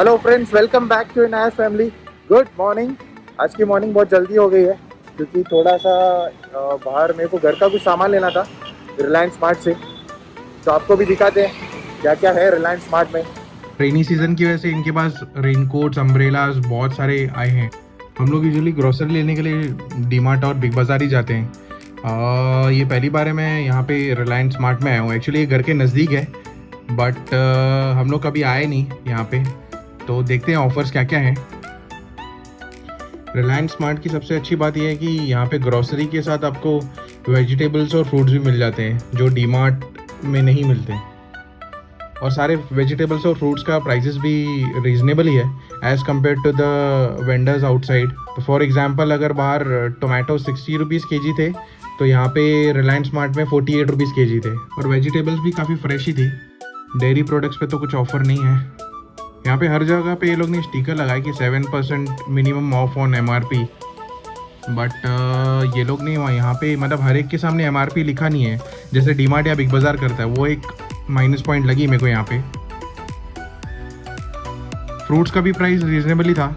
Hello friends, welcome back to नया family. Good morning. आज की मॉर्निंग बहुत जल्दी हो गई है क्योंकि थोड़ा सा बाहर मेरे को घर का कुछ सामान लेना था रिलायंस स्मार्ट से। तो आपको भी दिखाते हैं क्या क्या है रिलायंस स्मार्ट में। रेनी सीजन की वजह से इनके पास रेनकोट्स अम्ब्रेलाज बहुत सारे आए हैं। हम लोग यूजुअली ग्रोसरी लेने के लिए डीमार्ट और बिग बाज़ार ही जाते हैं। ये पहली बार है मैं यहाँ पे रिलायंस स्मार्ट में आया हूँ। एक्चुअली ये घर के नज़दीक है बट हम लोग कभी आए नहीं यहाँ पे, तो देखते हैं ऑफर्स क्या क्या हैं। रिलायंस स्मार्ट की सबसे अच्छी बात यह है कि यहाँ पे ग्रोसरी के साथ आपको वेजिटेबल्स और फ्रूट्स भी मिल जाते हैं जो डीमार्ट में नहीं मिलते, और सारे वेजिटेबल्स और फ्रूट्स का प्राइसेस भी रीजनेबल ही है as compared to the vendors outside. तो फॉर एग्जांपल अगर बाहर टोमेटो 60 रुपीज़ के थे तो यहाँ पे रिलायंस स्मार्ट में 48 रुपीज़ के थे, और वेजिटेबल्स भी काफ़ी फ्रेश ही थी। डेयरी प्रोडक्ट्स पे तो कुछ ऑफर नहीं है। यहाँ पे हर जगह पे ये लोग ने स्टिकर लगाया कि 7% minimum of on MRP, but ये लोग ने यहाँ पे मतलब हर एक के सामने MRP लिखा नहीं है जैसे डीमार्ट या बिग बाज़ार करता है। वो एक माइनस पॉइंट लगी मेरे को यहाँ पे। फ्रूट्स का भी प्राइस रीजनेबल ही था।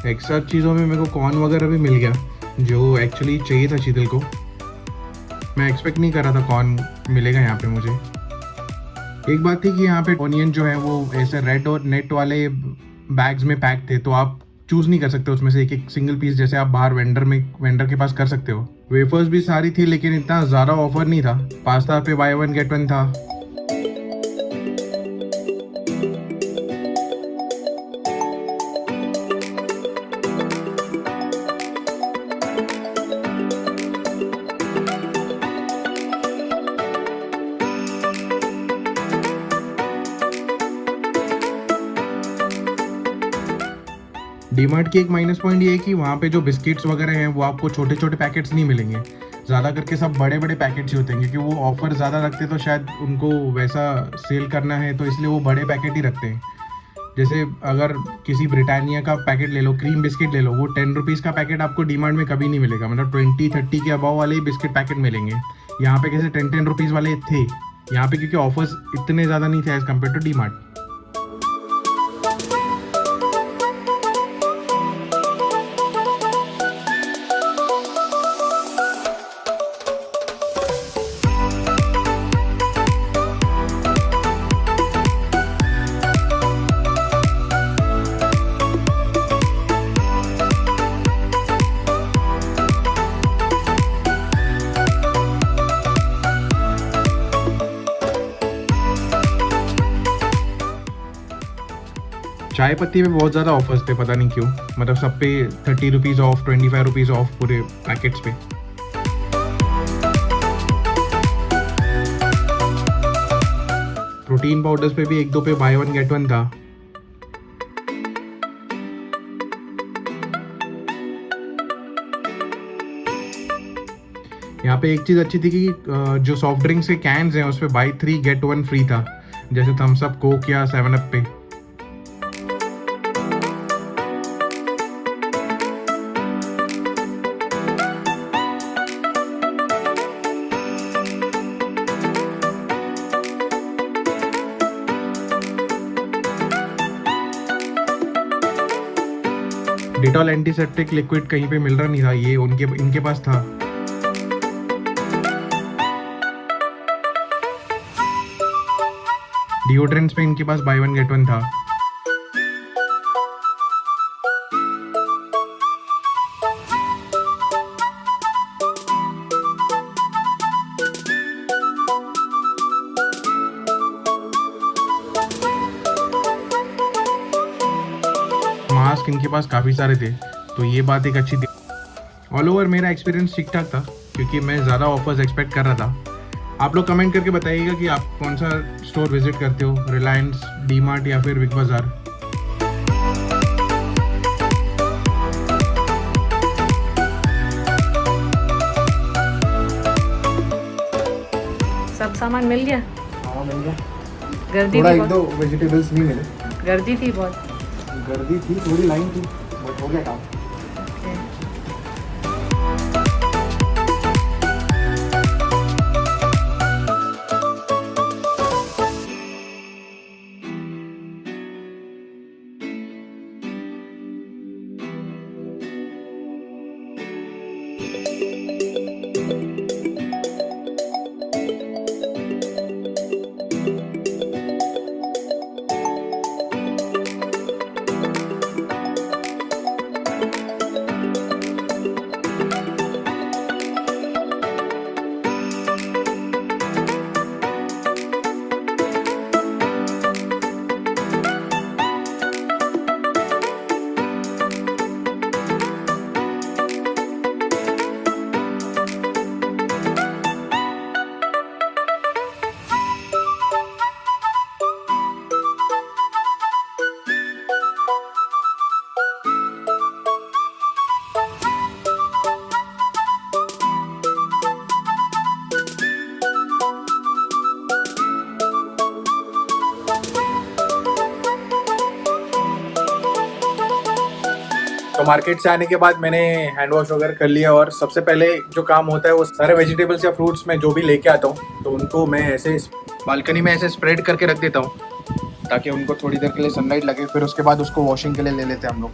एक्स्ट्रा चीज़ों में मेरे को कॉर्न वगैरह भी मिल गया जो एक्चुअली चाहिए था शीतल को। मैं एक्सपेक्ट नहीं कर रहा था कॉर्न मिलेगा यहाँ पे मुझे। एक बात थी कि यहाँ पे ऑनियन जो है वो ऐसे रेड और नेट वाले बैग्स में पैक थे, तो आप चूज़ नहीं कर सकते उसमें से एक एक सिंगल पीस जैसे आप बाहर वेंडर के पास कर सकते हो। वेफर्स भी सारी थी लेकिन इतना ज़्यादा ऑफर नहीं था। पास्ता पे बाय वन गेट वन था। डीमार्ट की एक माइनस पॉइंट ये है कि वहाँ पे जो बिस्किट्स वगैरह हैं वो आपको छोटे छोटे पैकेट्स नहीं मिलेंगे, ज़्यादा करके सब बड़े बड़े पैकेट्स ही होते हैं क्योंकि वो ऑफर ज़्यादा रखते तो शायद उनको वैसा सेल करना है तो इसलिए वो बड़े पैकेट ही रखते हैं। जैसे अगर किसी ब्रिटानिया का पैकेट ले लो, क्रीम बिस्किट ले लो, वो 10 रुपीज़ का पैकेट आपको डीमार्ट में कभी नहीं मिलेगा, मतलब 20-30 के अबाव वाले ही बिस्किट पैकेट मिलेंगे। यहाँ पे कैसे 10 रुपीज़ वाले थे यहाँ पे क्योंकि ऑफर्स इतने ज़्यादा नहीं थे एज़ कम्पेयर टू डीमार्ट। चाय पत्ती में बहुत ज़्यादा ऑफर्स थे, पता नहीं क्यों, मतलब सब पे 30 रुपीज़ ऑफ, 25 रुपीज़ ऑफ पूरे पैकेट्स पे। प्रोटीन पाउडर्स पे भी 1-2 पे बाय वन गेट वन था। यहाँ पे एक चीज़ अच्छी थी कि जो सॉफ्ट ड्रिंक्स के कैंस हैं उस पे बाय 3 गेट 1 फ्री था, जैसे थम्स अप, कोक या 7 अप पे। डिटॉल एंटीसेप्टिक लिक्विड कहीं पे मिल रहा नहीं था, ये इनके पास था। डिओड्रेंट्स पे इनके पास बाय वन गेट वन था। मास्क इनके पास काफ़ी सारे थे, तो ये बात एक अच्छी थी। ऑल ओवर मेरा एक्सपीरियंस ठीक ठाक था क्योंकि मैं ज़्यादा ऑफर्स एक्सपेक्ट कर रहा था। आप लोग कमेंट करके बताइएगा कि आप कौन सा स्टोर विजिट करते हो, रिलायंस, डीमार्ट या फिर बिग बाज़ार। सब सामान मिल गया? हाँ मिल गया, गर्दी थोड़ा भी एक दो वेजिटेबल्स नहीं मिले। गर्दी थी बहुत। गर्दी थी, थोड़ी लाइन थी, बट हो गया काम। ओके। तो मार्केट से आने के बाद मैंने हैंड वॉश वगैरह कर लिया, और सबसे पहले जो काम होता है वो सारे वेजिटेबल्स या फ्रूट्स में जो भी लेके आता हूँ तो उनको मैं ऐसे बालकनी में ऐसे स्प्रेड करके रख देता हूँ ताकि उनको थोड़ी देर के लिए सनलाइट लगे। फिर उसके बाद उसको वॉशिंग के लिए ले लेते हैं हम लोग।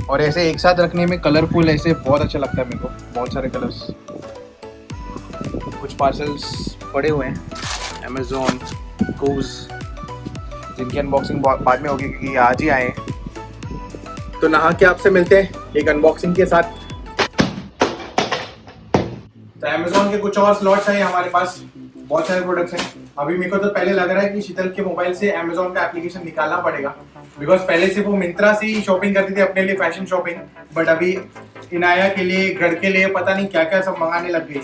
और ऐसे एक साथ रखने में कलरफुल ऐसे बहुत अच्छा लगता है मेरे को, बहुत सारे कलर्स। कुछ पार्सल्स पड़े हुए हैं अमेज़ॉन, कूज, जिनकी अनबॉक्सिंग बाद में होगी क्योंकि आज ही आए हैं। तो नहा के आपसे मिलते हैं एक अनबॉक्सिंग के साथ। तो अमेज़ॉन के कुछ और स्लॉट्स हैं हमारे पास, बहुत सारे प्रोडक्ट्स हैं। अभी मेरे को तो पहले लग रहा है कि शीतल के मोबाइल से अमेज़ॉन का एप्लीकेशन निकालना पड़ेगा, बिकॉज पहले से वो मिंत्रा से ही शॉपिंग करती थी अपने लिए, फैशन शॉपिंग। बट अभी इनाया के लिए, घर के लिए, पता नहीं क्या क्या सब मंगाने लग गई।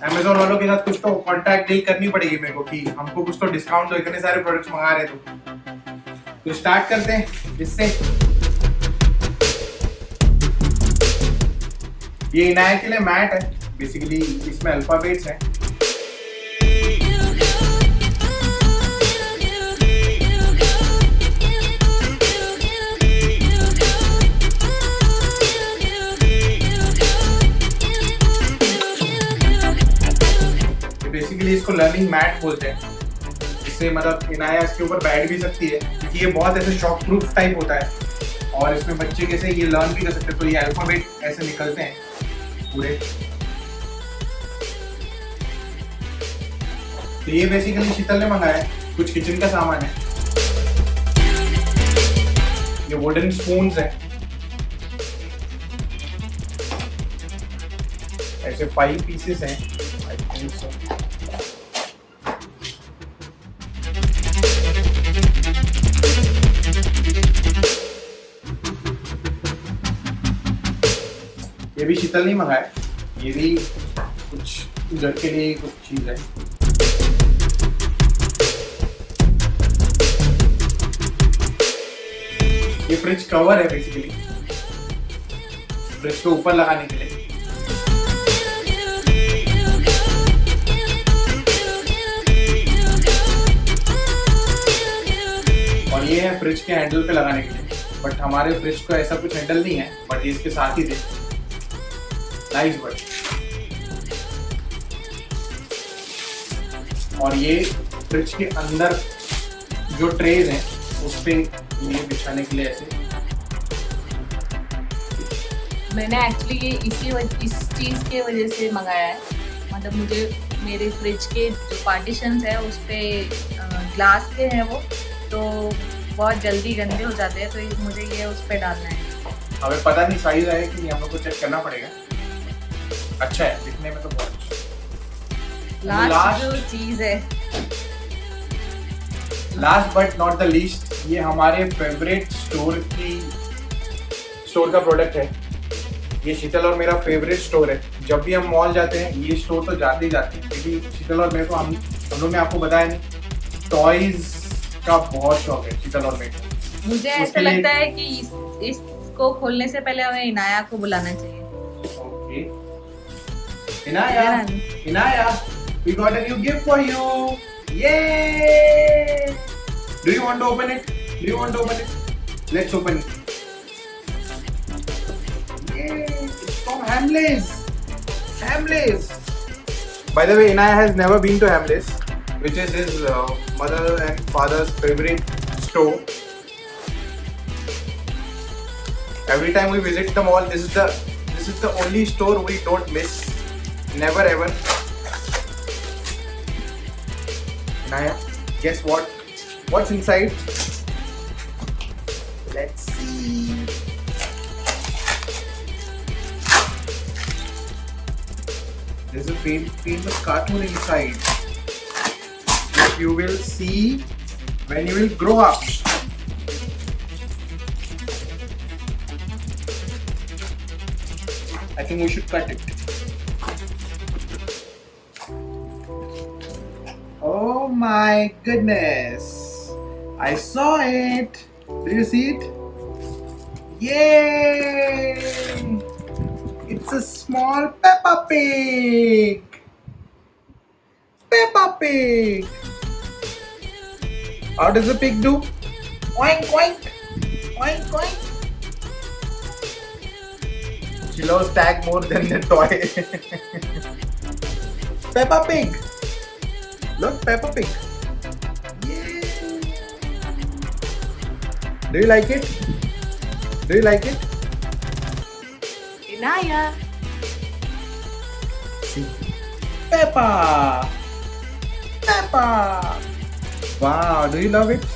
अमेज़ॉन वालों के साथ कुछ तो कॉन्ट्रैक्ट डील करनी पड़ेगी मेरे को कि हमको कुछ तो डिस्काउंट दो, इतने सारे प्रोडक्ट्स मंगा रहे तो स्टार्ट करते हैं इससे। ये इनाया के लिए मैट है बेसिकली, इसमें अल्फाबेट्स हैं। बेसिकली इसको लर्निंग मैट बोलते हैं। इससे मतलब इनाया इसके ऊपर बैठ भी सकती है क्योंकि ये बहुत ऐसे शॉक प्रूफ टाइप होता है, और इसमें बच्चे कैसे ये लर्न भी कर सकते हैं। तो ये अल्फाबेट ऐसे निकलते हैं पूरे। तो ये बेसिकली शीतल ने मंगाया है, कुछ किचन का सामान है। ये वुडन स्पून्स है, ऐसे 5 पीसेस हैं। I think so. ये भी शीतल नहीं मंगाया, ये भी कुछ घर के लिए कुछ चीज है। ये फ्रिज कवर है बेसिकली, फ्रिज के ऊपर लगाने के लिए। और ये है फ्रिज के हैंडल पे लगाने के लिए, बट हमारे फ्रिज को ऐसा कुछ हैंडल नहीं है, बट ये इसके साथ ही थे। Nice but. और ये फ्रिज के अंदर जो ट्रेज हैं उस पे ये बिछाने के लिए ऐसे। मैंने एक्चुअली ये इस चीज़ के वजह से मंगाया है। मतलब मुझे मेरे फ्रिज के जो पार्टीशंस है उस पे ग्लास के हैं वो, तो बहुत जल्दी गंदे हो जाते हैं, तो मुझे ये उस पे डालना है। हमें पता नहीं साइज है कि नहीं, हम लोग को चेक करना पड़ेगा। अच्छा है दिखने में तो बहुत अच्छा। लास्ट जो चीज़ है, last but not the least, ये हमारे फेवरेट स्टोर का प्रोडक्ट है। ये शीतल और मेरा फेवरेट स्टोर है। जब भी हम मॉल जाते हैं ये स्टोर तो जाते ही जाते हैं, क्योंकि शीतल और मेरे को, हम लोग ने आपको बताया नहीं, टॉयज का बहुत शौक है शीतल और मेरे को। मुझे ऐसा लगता है कि इसको खोलने से पहले हमें इनाया को बुलाना चाहिए। Okay, Inaya, we got a new gift for you. Yay! Do you want to open it? Do you want to open it? Let's open it. Yay! It's from Hamleys. Hamleys. By the way, Inaya has never been to Hamleys, which is his mother and father's favorite store. Every time we visit the mall, this is the only store we don't miss. Never ever. Inaya, guess what? What's inside? Let's see. There's a famous cartoon inside, which you will see when you will grow up. I think we should cut it. Oh my goodness! I saw it! Do you see it? Yay! It's a small Peppa Pig! Peppa Pig! How does the pig do? Oink oink! Oink oink! She loves tag more than the toy. Peppa Pig! Look, Peppa Pig! Yay! Do you like it? Do you like it? Inaya. See. Peppa! Peppa! Wow, do you love it?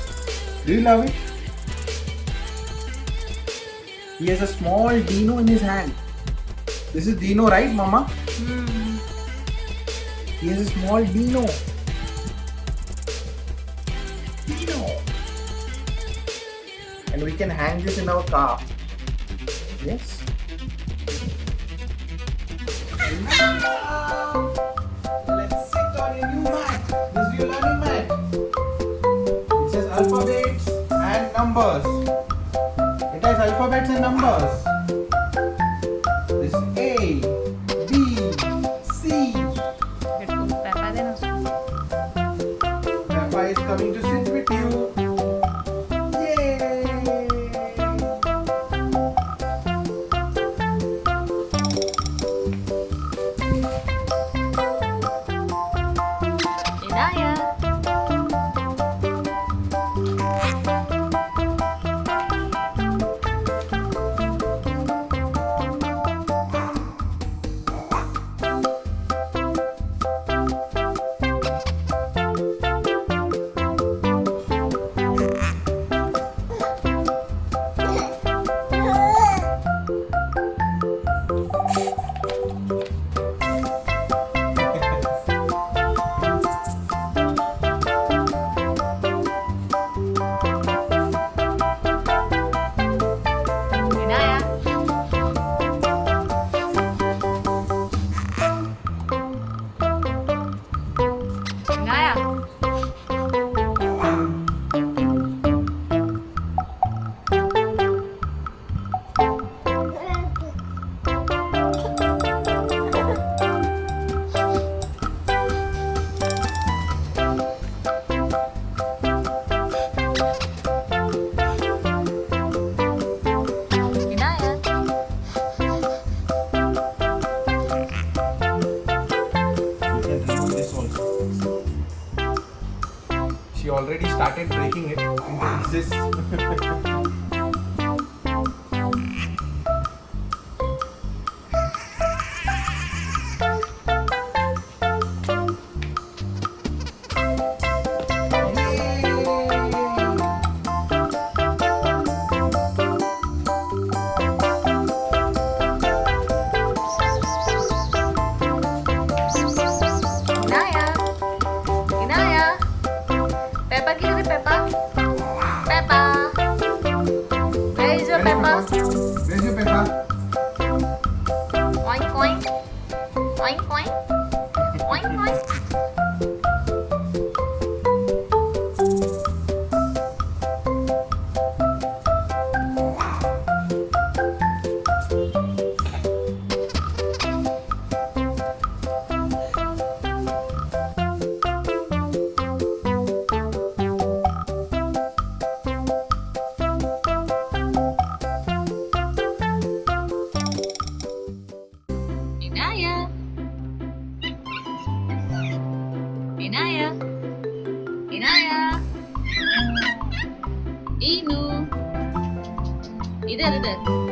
Do you love it? He has a small Dino in his hand. This is Dino, right, Mama? He has a small Dino. Dino. And we can hang this in our car. Yes. Now, let's sit on a new mat. This is your learning mat. It says alphabets and numbers. It has alphabets and numbers. This is A, B, C. Peppa देना उसको. Peppa is coming to sit with you. Yay! Inaya. Inaya. Inaya. Inaya. You can remove this also. She already started breaking it into pieces. Inaya. Inaya. Peppa किधर है Peppa? Peppa. Where is your Peppa? Where's your Peppa? Oink oink. Oink oink. Oink oink. Inaya, Inaya, इनू, इधर इधर